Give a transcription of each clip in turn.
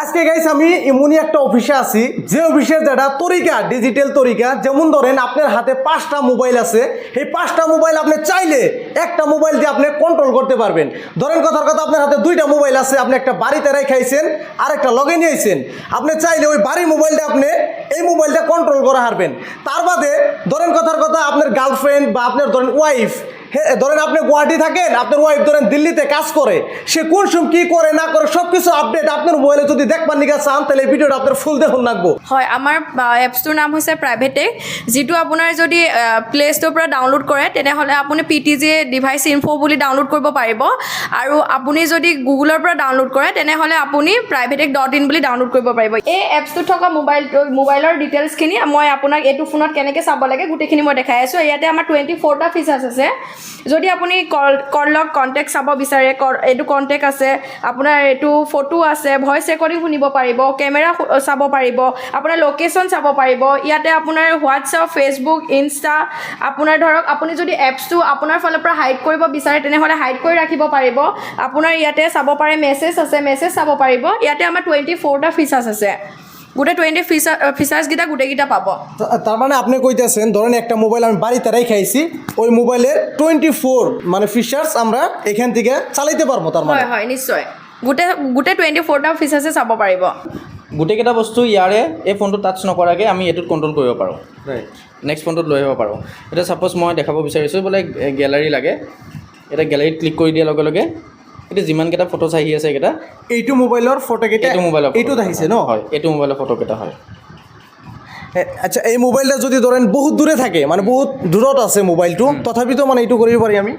আজকে গাইস আমি এমনই একটা অফিসে আছি যে অফিসের যেটা তরিকা ডিজিটাল তরিকা যেমন ধরেন আপনার হাতে 5টা মোবাইল আছে এই 5টা মোবাইল আপনি চাইলে একটা মোবাইল দিয়ে আপনি কন্ট্রোল করতে পারবেন ধরেন কথার কথা আপনার হাতে 2টা মোবাইল আছে আপনি একটা বাড়িতে রেখাইছেন আর একটা লগে নিয়েছেন আপনি চাইলে ওই বাড়ি মোবাইলটা আপনি এই মোবাইলটা কন্ট্রোল করা হারবেন তার বাদে ধরেন কথার কথা আপনার গার্লফ্রেন্ড বা আপনার ধরেন ওয়াইফ ধরেন আপনি গুয়াহাটি থাকেন আপনার ওয়াইফ ধরেন দিল্লিতে কাজ করে সে কোন সময় কি করে না করে সব কিছু আপডেট আপনার মোবাইলে যদি দেখবার নিকা চান তাহলে এই ভিডিওটা আপনার ফুল দেখুন লাগবো হয় আমাৰ এপছটোৰ নাম হৈছে প্ৰাইভেটেক যিটো আপোনাৰ যদি প্লে ষ্ট'ৰৰ পৰা ডাউনলোড কৰে তেনেহ'লে আপুনি PTG ডিভাইচ ইনফো বুলি ডাউনলোড কৰিব পাৰিব আৰু আপুনি যদি গুগলৰ পৰা ডাউনলোড কৰে তেনেহ'লে আপুনি privatek.in বুলি ডাউনলোড কৰিব পাৰিব এই এপছটোত থকা মোবাইলৰ ডিটেইলছখিনি মই আপোনাক এইটো ফোনত কেনেকৈ চাব লাগে গোটেইখিনি মই দেখাই আছোঁ ইয়াতে আমাৰ 24টা ফিচাৰ্ছ আছে যদি আপুনি কল লগ কণ্টেক্ট চাব বিচাৰে এইটো কণ্টেক্ট আছে আপোনাৰ এইটো ফটো আছে ভইচ ৰেকৰ্ডিং শুনিব পাৰিব কেমেৰা চাব পাৰিব আপোনাৰ লোকেশ্যন চাব পাৰিব ইয়াতে আপোনাৰ হোৱাটছআপ ফেচবুক ইনষ্টা আপোনাৰ ধৰক আপুনি যদি এপছটো আপোনাৰ ফালৰ পৰা হাইড কৰিব বিচাৰে তেনেহ'লে হাইড কৰি ৰাখিব পাৰিব আপোনাৰ ইয়াতে চাব পাৰে মেছেজ আছে মেছেজ চাব পাৰিব ইয়াতে আমাৰ 24টা ফিচাৰ্ছ আছে গোটে 20 ফিচার্সগিটা গোটেইগিটা পাব তার মানে আপনি কইতেছেন ধরেন একটা মোবাইল আমি বাড়িতে রেখাইছি ওই মোবাইলের 24 মানে ফিচার্স আমরা এখান থেকে চালাইতে পারবো তার মানে হয় হয় নিশ্চয় গোটে 24টা ফিচার্সে চাব পাৰিব গোটেইকেইটা বস্তু ইয়াৰে এই ফোনটো টাচ নকৰাকৈ আমি এইটোত কণ্ট্ৰল কৰিব পাৰোঁ নেক্সট ফোনটোত লৈ আহিব পাৰোঁ এতিয়া ছাপ'জ মই দেখাব বিচাৰিছোঁ বোলে গেলাৰী লাগে এতিয়া গেলাৰীত ক্লিক কৰি দিয়াৰ লগে লগে এতিয়া যিমানকেইটা ফটোজ আহি আছে এইকেইটা এইটো মোবাইলৰ ফটোকেইটা এইটো মোবাইলৰ এইটোত আহিছে ন হয় এইটো মোবাইলৰ ফটোকেইটা হয় আচ্ছা এই মোবাইলটা যদি ধৰেন বহুত দূৰে থাকে মানে বহুত দূৰত আছে মোবাইলটো তথাপিতো মানে এইটো কৰিব পাৰি আমি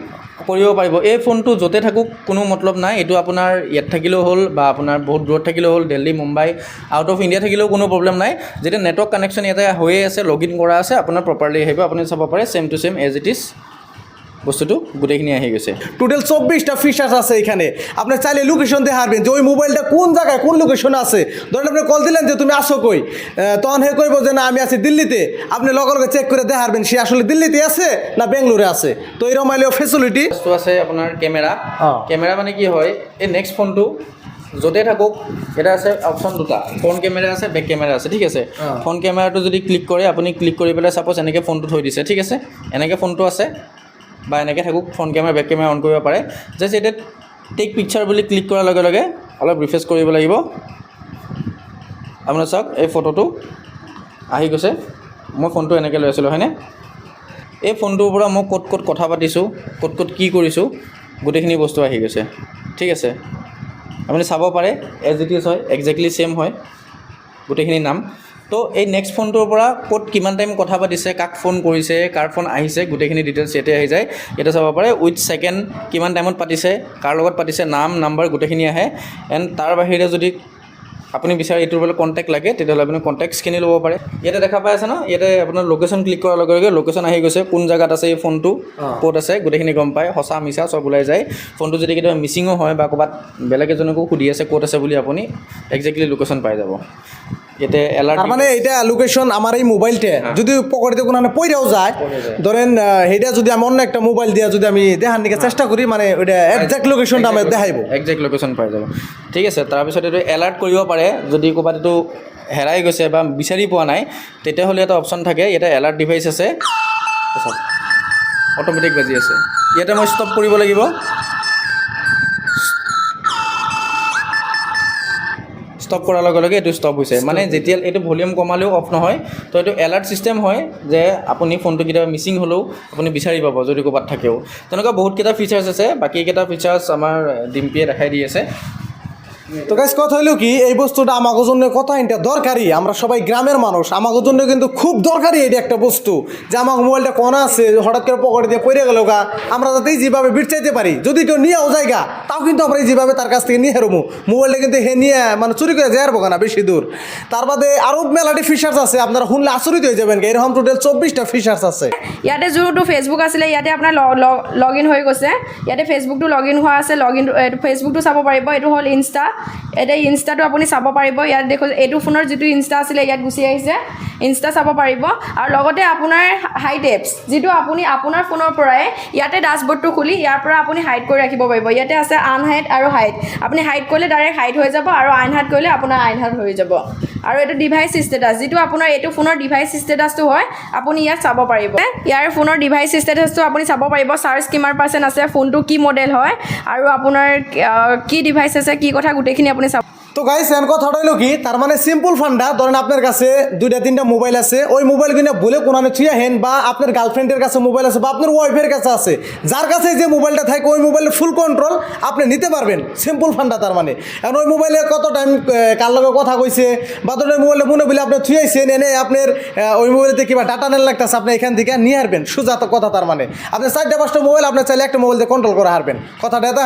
কৰিব পাৰিব এই ফোনটো য'তে থাকক কোনো মতলব নাই এইটো আপোনাৰ ইয়াত থাকিলেও হ'ল বা আপোনাৰ বহুত দূৰত থাকিলেও হ'ল Delhi Mumbai out of India থাকিলেও কোনো প্ৰব্লেম নাই যেতিয়া নেটৱৰ্ক কানেকশ্যন ইয়াতে হৈয়ে আছে লগ ইন কৰা আছে আপোনাৰ প্ৰপাৰলি আহিব আপুনি চাব পাৰে same to same as it is বস্তুটো গোটেইখিনি আহি গৈছে টোটাল 24টা ফিচার্স আছে এখানে আপনি চাইলে লোকেশন দিয়ে হারবেন যে ওই মোবাইলটা কোন জায়গায় কোন লোকেশনে আছে ধরেন আপনি কল দিলেন যে তুমি আসো কই তখন হে কইব যে না আমি আছি দিল্লিতে আপনি লগে লগে চেক করে দিয়ে হারবেন সে আসলে দিল্লিতে আছে না বেঙ্গলোরে আছে তো এরকম আইলেও ফেসিলিটি বস্তু আছে আপোনাৰ কেমেৰা মানে কি হয় এই নেক্সট ফোনটো য'তে থাকক এটা আছে অপশ্যন দুটা ফ্ৰণ্ট কেমেৰা আছে বেক কেমেৰা আছে ঠিক আছে ফ্ৰণ্ট কেমেৰাটো যদি ক্লিক কৰে আপুনি ক্লিক কৰি পেলাই ছাপ'জ এনেকৈ ফোনটো থৈ দিছে ঠিক আছে এনেকৈ ফোনটো আছে বা এনেকৈ থাকক front camera back camera on কৰিব পাৰে জাষ্ট এতিয়া টেক পিকচাৰ বুলি ক্লিক কৰাৰ লগে লগে অলপ ৰিফ্ৰেছ কৰিব লাগিব আপোনাৰ চাওক এই ফটোটো আহি গৈছে মই ফোনটো এনেকৈ লৈ আছিলোঁ হয়নে এই ফোনটোৰ পৰা মই ক'ত ক'ত কথা পাতিছোঁ ক'ত ক'ত কি কৰিছোঁ গোটেইখিনি বস্তু আহি গৈছে ঠিক আছে আপুনি চাব পাৰে এজ ইট ইজ হয় একজেক্টলি ছেম হয় গোটেইখিনি নাম তো এই নেক্সট ফোনটোৰ পৰা ক'ত কিমান টাইম কথা পাতিছে কাক ফোন কৰিছে কাৰ ফোন আহিছে গোটেইখিনি ডিটেইলছ ইয়াতে আহি যায় ইয়াতে চাব পাৰে উইথ ছেকেণ্ড কিমান টাইমত পাতিছে কাৰ লগত পাতিছে নাম নাম্বাৰ গোটেইখিনি আহে এণ্ড তাৰ বাহিৰে যদি আপুনি বিচাৰে এইটোৰ বোলে কণ্টেক্ট লাগে তেতিয়াহ'লে আপুনি কণ্টেক্টছখিনি ল'ব পাৰে ইয়াতে দেখা পাই আছে ন ইয়াতে আপোনাৰ লোকেশ্যন ক্লিক কৰাৰ লগে লগে লোকেশ্যন আহি গৈছে কোন জেগাত আছে এই ফোনটো ক'ত আছে গোটেইখিনি গম পায় সঁচা মিছা চব ওলাই যায় ফোনটো যদি কেতিয়াবা মিচিঙো হয় বা ক'ৰবাত বেলেগ এজনকো সুধি আছে ক'ত আছে বুলি আপুনি একজেক্টলি লোকেশ্যন পাই যাব এতে এলার্ট মানে এটা লোকেশন আমার এই মোবাইলটা যদি পকেটে কোনো পইরাও যায় ধরেন এটা যদি আমি অন্য একটা মোবাইল দিয়ে যদি আমি দেখার নিকে চেষ্টা করি মানে ওইটা একজ্যাক্ট লোকেশনটা আমি দেখাইব একজ্যাক্ট লোকেশ্যন পাই যাব ঠিক আছে তাৰপিছত এইটো এলাৰ্ট কৰিব পাৰে যদি ক'ৰবাত এইটো হেৰাই গৈছে বা বিচাৰি পোৱা নাই তেতিয়াহ'লে এটা অপশ্যন থাকে ইয়াতে এলাৰ্ট ডিভাইচ আছে অট'মেটিক বাজি আছে ইয়াতে মই ষ্টপ কৰিব লাগিব ষ্টপ কৰাৰ লগে লগে এইটো ষ্টপ হৈছে মানে যেতিয়া এইটো ভলিউম কমালেও অফ নহয় তো এইটো এলাৰ্ট ছিষ্টেম হয় যে আপুনি ফোনটো কেতিয়াবা মিচিং হ'লেও আপুনি বিচাৰি পাব যদি ক'ৰবাত থাকেও তেনেকুৱা বহুতকেইটা ফিচাৰ্ছ আছে বাকীকেইটা ফিচাৰ্ছ আমাৰ ডিম্পিয়ে দেখাই দি আছে তো গাইস কথা হলো কি এই বস্তুটা আমাদের জন্য কত এটা দরকারি আমরা সবাই গ্রামের মানুষ আমাদের জন্য কিন্তু খুব দরকারি এটা একটা বস্তু যে আমার মোবাইলটা কোনা আছে হঠাৎ করে পকেটে দিয়ে পড়ে গেল গা আমরা যাতে যেভাবে বিরচাইতে পারি যদি কেউ নিয়েও জায়গা তাও কিন্তু আমরা যেভাবে তার কাছ থেকে নিয়ে হেরবো মোবাইলটা কিন্তু হে নিয়ে মানে চুরি করে যাই না বেশি দূর তার বাদে আরও মেলাটি ফিচার্স আছে আপনারা শুনলে আচরিত হয়ে যাবেন এরকম টোটাল 24টা ফিচার্স আছে ইয়াতে যোনটো ফেচবুক আছিলে ইয়াতে আপোনাৰ লগ ইন হৈ গৈছে ইয়াতে ফেচবুকটো লগ ইন হোৱা আছে লগ ইন ফেচবুকটো চাব পাৰিব এইটো হ'ল ইনষ্টা এতিয়া ইনষ্টাটো আপুনি চাব পাৰিব ইয়াত দেখো এইটো ফোনৰ যিটো ইনষ্টা আছিলে ইয়াত গুচি আহিছে ইনষ্টা চাব পাৰিব আৰু লগতে আপোনাৰ হাইট এপছ যিটো আপুনি আপোনাৰ ফোনৰ পৰাই ইয়াতে ডাছবৰ্ডটো খুলি ইয়াৰ পৰা আপুনি হাইড কৰি ৰাখিব পাৰিব ইয়াতে আছে আনহাইড আৰু হাইড আপুনি হাইড কৰিলে ডাইৰেক্ট হাইড হৈ যাব আৰু আনহাইড কৰিলে আপোনাৰ আনহাইড হৈ যাব আৰু এইটো ডিভাইচ ষ্টেটাছ যিটো আপোনাৰ এইটো ফোনৰ ডিভাইচ ষ্টেটাছটো হয় আপুনি ইয়াত চাব পাৰিব ইয়াৰ ফোনৰ ডিভাইচ ষ্টেটাছটো আপুনি চাব পাৰিব চাৰ্জ কিমান পাৰ্চেণ্ট আছে ফোনটো কি মডেল হয় আৰু আপোনাৰ কি ডিভাইচ আছে কি কথা গোটেইখিনি আপুনি চাব তো গাইস এন কথা হইলো কি তার মানে সিম্পল ফান্ডা ধরেন আপনার কাছে 2-3টা মোবাইল আছে ওই মোবাইল কিনে বলে কোনানে ছুঁয়ে হেন বা আপনার গার্লফ্রেন্ডের কাছে মোবাইল আছে বা আপনার ওয়াইফের কাছে আছে যার কাছে যে মোবাইলটা থাকে ওই মোবাইলের ফুল কন্ট্রোল আপনি নিতে পারবেন সিম্পল ফান্ডা তার মানে এখন ওই মোবাইলে কত টাইম কার লগে কথা কইছে বা ধরেন ওই মোবাইলে মনে বলে আপনি ছুঁয়েছেন এনে আপনার ওই মোবাইলেতে কিবা ডাটা নেন লাগতেছে আপনি এখান থেকে নিয়ে হারবেন সোজা তো কথা তার মানে আপনি 4-5টা মোবাইল আপনি চাইলে একটা মোবাইল দিয়ে কন্ট্রোল করে হারবেন কথাটা এটা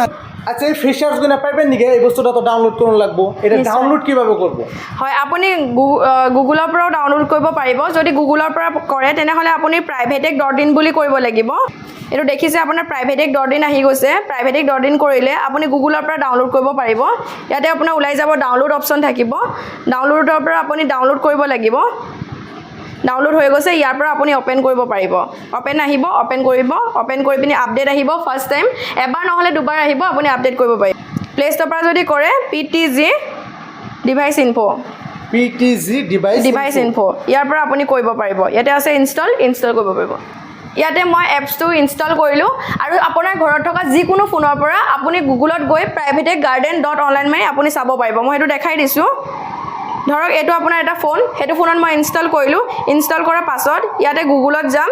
আচ্ছা এই ফিচার্সগুলো পাইবেন নাকি এই বস্তুটা তো ডাউনলোড করুন লাগবো এটা ডাউনলোড কিভাবে করব হয় আপুনি গুগলৰ পৰাও ডাউনলোড কৰিব পাৰিব যদি গুগলৰ পৰা কৰে তেনেহ'লে আপুনি privatek.in বুলি কৰিব লাগিব এইটো দেখিছে আপোনাৰ privatek.in আহি গৈছে privatek.in কৰিলে আপুনি গুগলৰ পৰা ডাউনলোড কৰিব পাৰিব ইয়াতে আপোনাৰ ওলাই যাব ডাউনলোড অপশ্যন থাকিব ডাউনলোডৰ পৰা আপুনি ডাউনলোড কৰিব লাগিব ডাউনলোড হৈ গৈছে ইয়াৰ পৰা আপুনি ওপেন কৰিব পাৰিব ওপেন আহিব ওপেন কৰিব ওপেন কৰি পিনি আপডেট আহিব ফাৰ্ষ্ট টাইম এবাৰ নহ'লে দুবাৰ আহিব আপুনি আপডেট কৰিব পাৰিব প্লে ষ্ট'ৰ পৰা যদি কৰে PTG device info device info ইয়াৰ পৰা আপুনি কৰিব পাৰিব ইয়াতে আছে ইনষ্টল কৰিব পাৰিব ইয়াতে মই এপছটো ইনষ্টল কৰিলোঁ আৰু আপোনাৰ ঘৰত থকা যিকোনো ফোনৰ পৰা আপুনি গুগলত গৈ privatekgarden.online মাৰি আপুনি চাব পাৰিব মই সেইটো দেখাই দিছোঁ ধৰক এইটো আপোনাৰ এটা ফোন সেইটো ফোনত মই ইনষ্টল কৰিলোঁ ইনষ্টল কৰাৰ পাছত ইয়াতে গুগলত যাম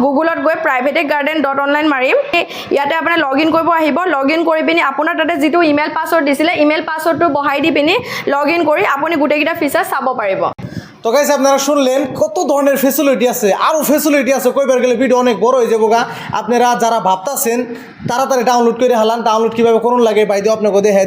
গুগলত গৈ privatekgarden.online মাৰিম ইয়াতে আপুনি লগইন কৰিব আহিব লগইন কৰি পিনি আপোনাৰ তাতে যিটো ইমেইল পাছৱৰ্ড দিছিলে ইমেইল পাছৱৰ্ডটো বহাই দি পিনি লগইন কৰি আপুনি গোটেইকেইটা ফিচাৰ চাব পাৰিব তো গাইস আপনারা শুনলেন কত ধরনের ফেসিলিটি আছে আরও ফেসিলিটি আছে কইবার গেলে ভিডিও অনেক বড় হয়ে যাবো গা আপনারা যারা ভাবতাছেন তাড়াতাড়ি ডাউনলোড করে হালান ডাউনলোড কীভাবে করুন লাগে বাইদেও আপনাকে দেখাই